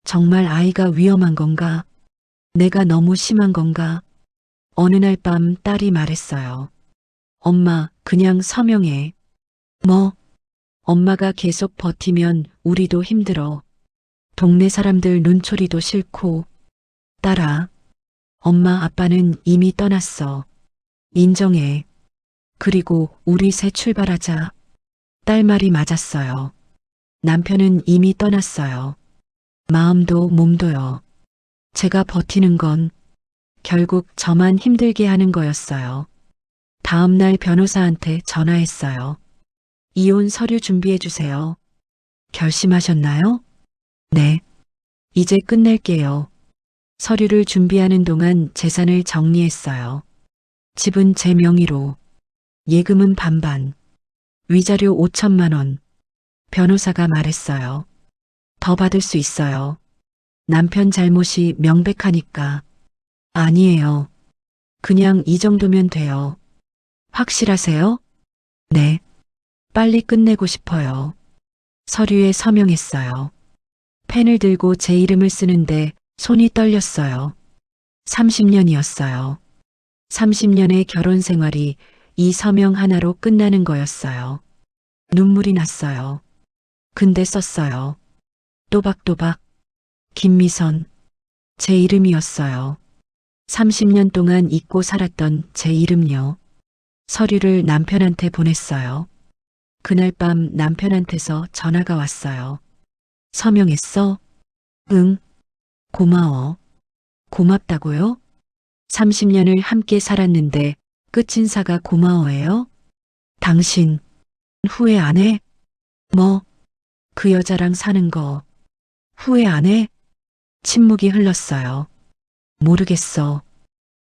정말 아이가 위험한 건가? 내가 너무 심한 건가? 어느 날 밤 딸이 말했어요. 엄마, 그냥 서명해. 뭐? 엄마가 계속 버티면 우리도 힘들어. 동네 사람들 눈초리도 싫고. 딸아, 엄마 아빠는 이미 떠났어. 인정해. 그리고 우리 새 출발하자. 딸 말이 맞았어요. 남편은 이미 떠났어요. 마음도 몸도요. 제가 버티는 건 결국 저만 힘들게 하는 거였어요. 다음 날 변호사한테 전화했어요. 이혼 서류 준비해 주세요. 결심하셨나요? 네. 이제 끝낼게요. 서류를 준비하는 동안 재산을 정리했어요. 집은 제 명의로. 예금은 반반. 위자료 5천만 원. 변호사가 말했어요. 더 받을 수 있어요. 남편 잘못이 명백하니까. 아니에요. 그냥 이 정도면 돼요. 확실하세요? 네. 빨리 끝내고 싶어요. 서류에 서명했어요. 펜을 들고 제 이름을 쓰는데 손이 떨렸어요. 30년이었어요. 30년의 결혼 생활이 이 서명 하나로 끝나는 거였어요. 눈물이 났어요. 근데 썼어요. 또박또박. 김미선. 제 이름이었어요. 30년 동안 잊고 살았던 제 이름요. 서류를 남편한테 보냈어요. 그날 밤 남편한테서 전화가 왔어요. 서명했어? 응. 고마워. 고맙다고요? 30년을 함께 살았는데 끝인사가 고마워해요? 당신 후회 안 해? 뭐? 그 여자랑 사는 거 후회 안 해? 침묵이 흘렀어요. 모르겠어.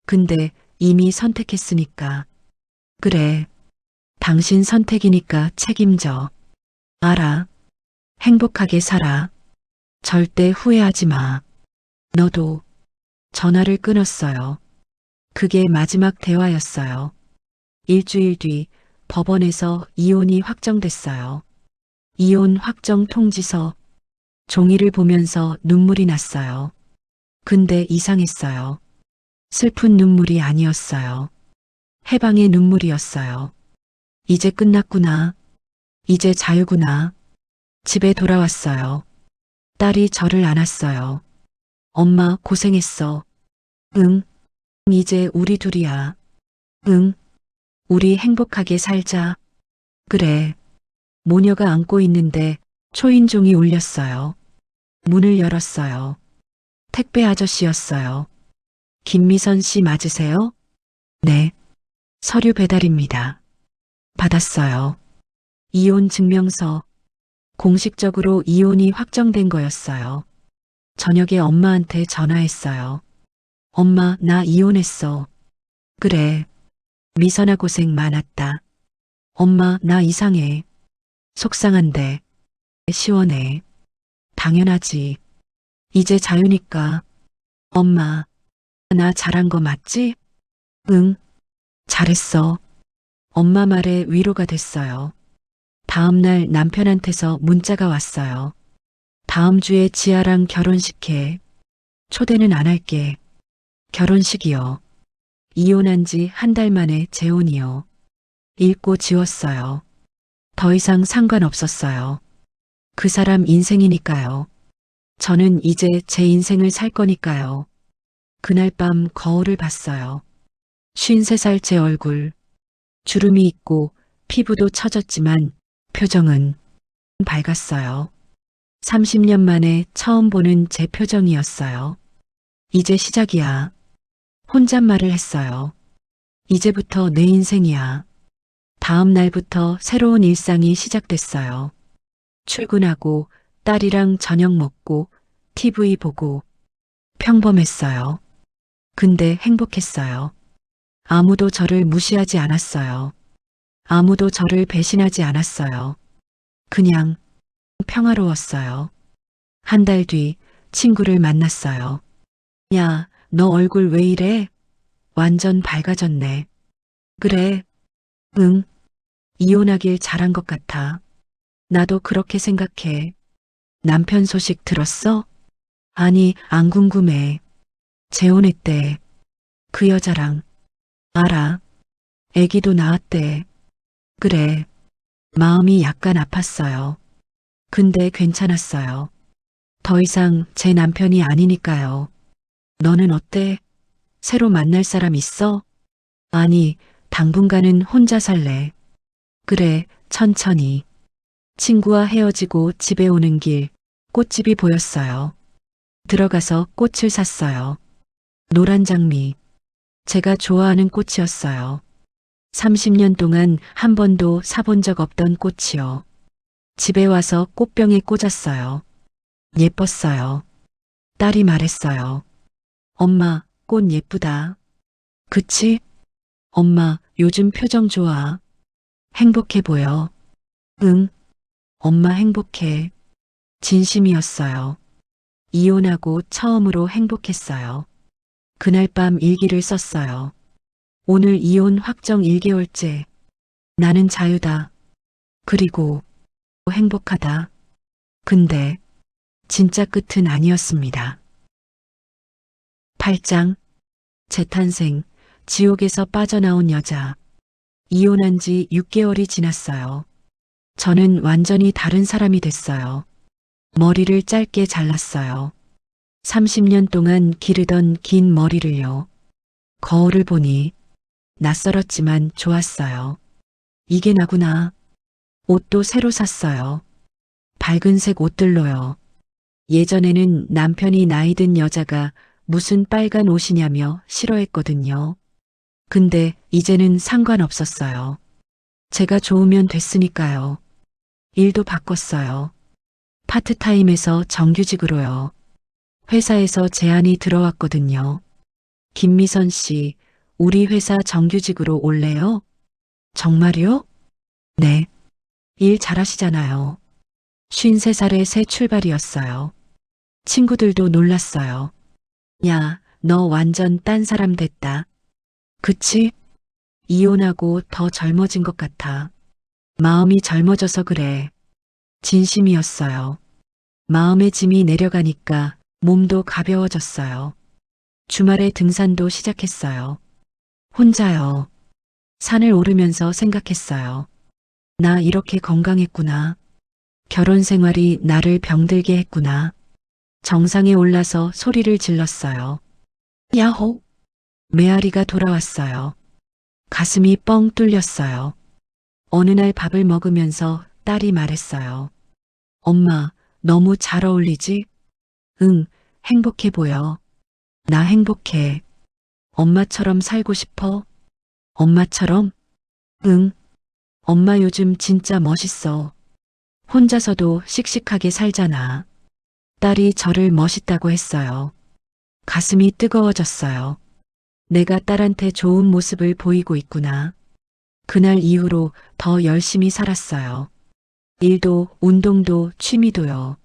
근데 이미 선택했으니까. 그래. 당신 선택이니까 책임져. 알아. 행복하게 살아. 절대 후회하지 마. 너도. 전화를 끊었어요. 그게 마지막 대화였어요. 일주일 뒤 법원에서 이혼이 확정됐어요. 이혼 확정 통지서. 종이를 보면서 눈물이 났어요. 근데 이상했어요. 슬픈 눈물이 아니었어요. 해방의 눈물이었어요. 이제 끝났구나. 이제 자유구나. 집에 돌아왔어요. 딸이 저를 안았어요. 엄마 고생했어. 응. 이제 우리 둘이야. 응. 우리 행복하게 살자. 그래. 모녀가 안고 있는데 초인종이 울렸어요. 문을 열었어요. 택배 아저씨였어요. 김미선 씨 맞으세요? 네. 서류 배달입니다. 받았어요. 이혼 증명서. 공식적으로 이혼이 확정된 거였어요. 저녁에 엄마한테 전화했어요. 엄마, 나 이혼했어. 그래. 미선아 고생 많았다. 엄마, 나 이상해. 속상한데. 시원해. 당연하지. 이제 자유니까. 엄마, 나 잘한 거 맞지? 응. 잘했어. 엄마 말에 위로가 됐어요. 다음 날 남편한테서 문자가 왔어요. 다음 주에 지아랑 결혼식해. 초대는 안 할게. 결혼식이요. 이혼한 지 한 달 만에 재혼이요. 읽고 지웠어요. 더 이상 상관없었어요. 그 사람 인생이니까요. 저는 이제 제 인생을 살 거니까요. 그날 밤 거울을 봤어요. 53살 제 얼굴. 주름이 있고 피부도 처졌지만 표정은 밝았어요. 30년 만에 처음 보는 제 표정이었어요. 이제 시작이야. 혼잣말을 했어요. 이제부터 내 인생이야. 다음 날부터 새로운 일상이 시작됐어요. 출근하고 딸이랑 저녁 먹고 TV 보고 평범했어요. 근데 행복했어요. 아무도 저를 무시하지 않았어요. 아무도 저를 배신하지 않았어요. 그냥 평화로웠어요. 한 달 뒤 친구를 만났어요. 야, 너 얼굴 왜 이래? 완전 밝아졌네. 그래. 응. 이혼하길 잘한 것 같아. 나도 그렇게 생각해. 남편 소식 들었어? 아니, 안 궁금해. 재혼했대. 그 여자랑. 알아. 애기도 낳았대. 그래. 마음이 약간 아팠어요. 근데 괜찮았어요. 더 이상 제 남편이 아니니까요. 너는 어때? 새로 만날 사람 있어? 아니, 당분간은 혼자 살래. 그래, 천천히. 친구와 헤어지고 집에 오는 길, 꽃집이 보였어요. 들어가서 꽃을 샀어요. 노란 장미. 제가 좋아하는 꽃이었어요. 30년 동안 한 번도 사본 적 없던 꽃이요. 집에 와서 꽃병에 꽂았어요. 예뻤어요. 딸이 말했어요. 엄마, 꽃 예쁘다. 그치? 엄마, 요즘 표정 좋아. 행복해 보여. 응, 엄마 행복해. 진심이었어요. 이혼하고 처음으로 행복했어요. 그날 밤 일기를 썼어요. 오늘 이혼 확정 1개월째. 나는 자유다. 그리고 행복하다. 근데 진짜 끝은 아니었습니다. 8장 재탄생, 지옥에서 빠져나온 여자. 이혼한 지 6개월이 지났어요. 저는 완전히 다른 사람이 됐어요. 머리를 짧게 잘랐어요. 30년 동안 기르던 긴 머리를요. 거울을 보니 낯설었지만 좋았어요. 이게 나구나. 옷도 새로 샀어요. 밝은색 옷들로요. 예전에는 남편이 나이 든 여자가 무슨 빨간 옷이냐며 싫어했거든요. 근데 이제는 상관없었어요. 제가 좋으면 됐으니까요. 일도 바꿨어요. 파트타임에서 정규직으로요. 회사에서 제안이 들어왔거든요. 김미선 씨, 우리 회사 정규직으로 올래요? 정말요? 네. 일 잘하시잖아요. 53살의 새 출발이었어요. 친구들도 놀랐어요. 야, 너 완전 딴 사람 됐다. 그치? 이혼하고 더 젊어진 것 같아. 마음이 젊어져서 그래. 진심이었어요. 마음의 짐이 내려가니까 몸도 가벼워졌어요. 주말에 등산도 시작했어요. 혼자요. 산을 오르면서 생각했어요. 나 이렇게 건강했구나. 결혼 생활이 나를 병들게 했구나. 정상에 올라서 소리를 질렀어요. 야호! 메아리가 돌아왔어요. 가슴이 뻥 뚫렸어요. 어느 날 밥을 먹으면서 딸이 말했어요. 엄마, 너무 잘 어울리지? 응, 행복해 보여. 나 행복해. 엄마처럼 살고 싶어? 엄마처럼? 응. 엄마 요즘 진짜 멋있어. 혼자서도 씩씩하게 살잖아. 딸이 저를 멋있다고 했어요. 가슴이 뜨거워졌어요. 내가 딸한테 좋은 모습을 보이고 있구나. 그날 이후로 더 열심히 살았어요. 일도, 운동도, 취미도요.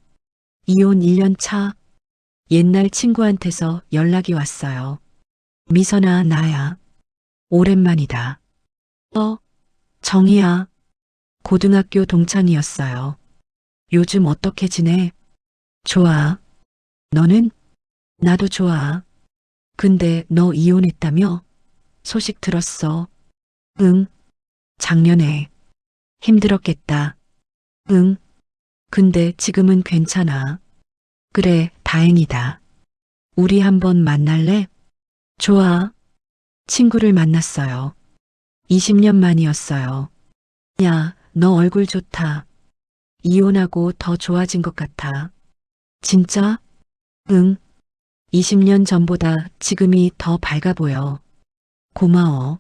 이혼 1년 차. 옛날 친구한테서 연락이 왔어요. 미선아, 나야. 오랜만이다. 정희야. 고등학교 동창이었어요. 요즘 어떻게 지내? 좋아. 너는? 나도 좋아. 근데 너 이혼했다며? 소식 들었어. 응. 작년에. 힘들었겠다. 응. 근데 지금은 괜찮아. 그래, 다행이다. 우리 한번 만날래? 좋아. 친구를 만났어요. 20년 만이었어요. 야, 너 얼굴 좋다. 이혼하고 더 좋아진 것 같아. 진짜? 응. 20년 전보다 지금이 더 밝아 보여. 고마워.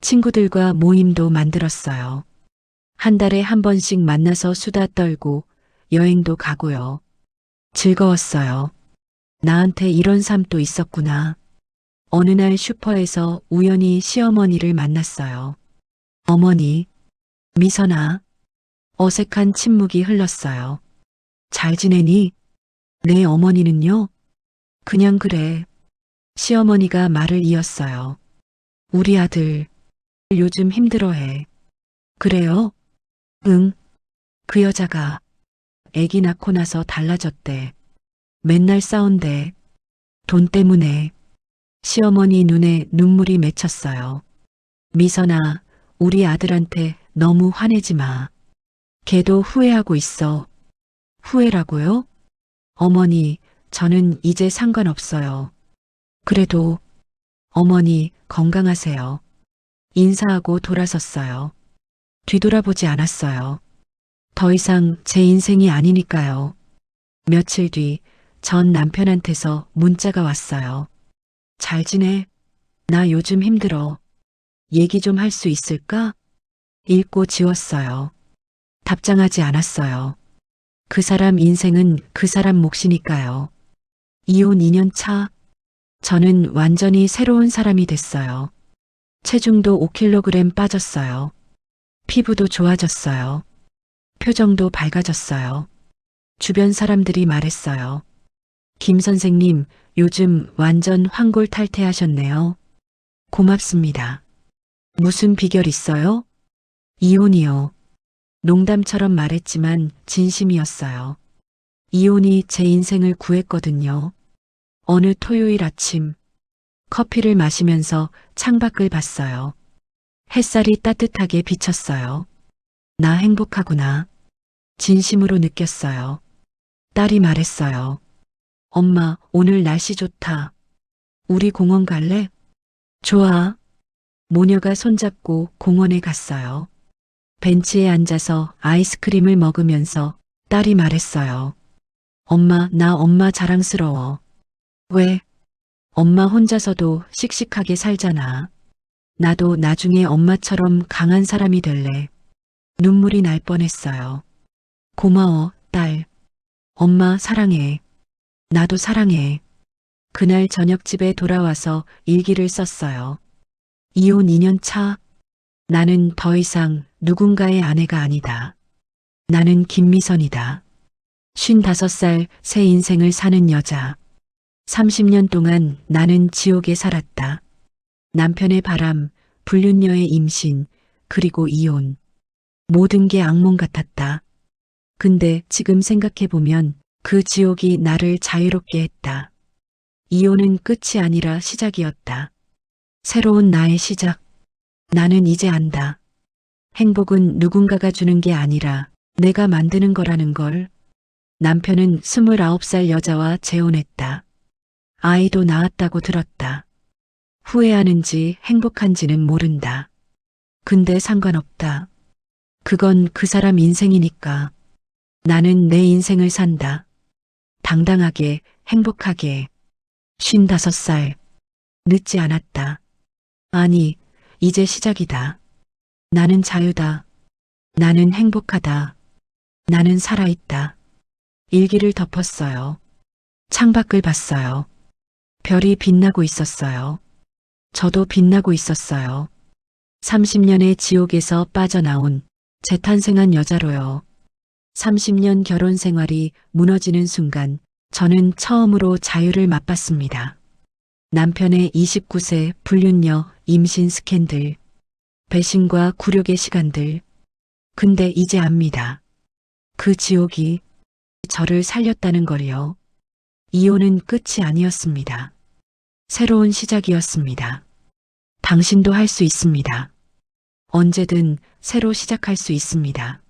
친구들과 모임도 만들었어요. 한 달에 한 번씩 만나서 수다 떨고 여행도 가고요. 즐거웠어요. 나한테 이런 삶도 있었구나. 어느 날 슈퍼에서 우연히 시어머니를 만났어요. 어머니, 미선아. 어색한 침묵이 흘렀어요. 잘 지내니? 내 어머니는요? 그냥 그래. 시어머니가 말을 이었어요. 우리 아들, 요즘 힘들어해. 그래요? 응. 그 여자가 아기 낳고 나서 달라졌대. 맨날 싸운대. 돈 때문에. 시어머니 눈에 눈물이 맺혔어요. 미선아, 우리 아들한테 너무 화내지 마. 걔도 후회하고 있어. 후회라고요? 어머니, 저는 이제 상관없어요. 그래도 어머니 건강하세요. 인사하고 돌아섰어요. 뒤돌아보지 않았어요. 더 이상 제 인생이 아니니까요. 며칠 뒤 전 남편한테서 문자가 왔어요. 잘 지내? 나 요즘 힘들어. 얘기 좀 할 수 있을까? 읽고 지웠어요. 답장하지 않았어요. 그 사람 인생은 그 사람 몫이니까요. 이혼 2년 차. 저는 완전히 새로운 사람이 됐어요. 체중도 5kg 빠졌어요. 피부도 좋아졌어요. 표정도 밝아졌어요. 주변 사람들이 말했어요. 김 선생님, 요즘 완전 환골탈태하셨네요. 고맙습니다. 무슨 비결 있어요? 이혼이요. 농담처럼 말했지만 진심이었어요. 이혼이 제 인생을 구했거든요. 어느 토요일 아침 커피를 마시면서 창밖을 봤어요. 햇살이 따뜻하게 비쳤어요. 나 행복하구나. 진심으로 느꼈어요. 딸이 말했어요. 엄마, 오늘 날씨 좋다. 우리 공원 갈래? 좋아. 모녀가 손잡고 공원에 갔어요. 벤치에 앉아서 아이스크림을 먹으면서 딸이 말했어요. 엄마, 나 엄마 자랑스러워. 왜? 엄마 혼자서도 씩씩하게 살잖아. 나도 나중에 엄마처럼 강한 사람이 될래. 눈물이 날 뻔했어요. 고마워, 딸. 엄마 사랑해. 나도 사랑해. 그날 저녁 집에 돌아와서 일기를 썼어요. 이혼 2년 차. 나는 더 이상 누군가의 아내가 아니다. 나는 김미선이다. 55살 새 인생을 사는 여자. 30년 동안 나는 지옥에 살았다. 남편의 바람, 불륜녀의 임신, 그리고 이혼. 모든 게 악몽 같았다. 근데 지금 생각해보면 그 지옥이 나를 자유롭게 했다. 이혼은 끝이 아니라 시작이었다. 새로운 나의 시작. 나는 이제 안다. 행복은 누군가가 주는 게 아니라 내가 만드는 거라는 걸. 남편은 29살 여자와 재혼했다. 아이도 낳았다고 들었다. 후회하는지 행복한지는 모른다. 근데 상관없다. 그건 그 사람 인생이니까. 나는 내 인생을 산다. 당당하게, 행복하게. 55살. 늦지 않았다. 아니, 이제 시작이다. 나는 자유다. 나는 행복하다. 나는 살아있다. 일기를 덮었어요. 창밖을 봤어요. 별이 빛나고 있었어요. 저도 빛나고 있었어요. 30년의 지옥에서 빠져나온 재탄생한 여자로요. 30년 결혼 생활이 무너지는 순간 저는 처음으로 자유를 맛봤습니다. 남편의 29세 불륜녀 임신 스캔들, 배신과 굴욕의 시간들. 근데 이제 압니다. 그 지옥이 저를 살렸다는 걸요. 이혼은 끝이 아니었습니다. 새로운 시작이었습니다. 당신도 할 수 있습니다. 언제든 새로 시작할 수 있습니다.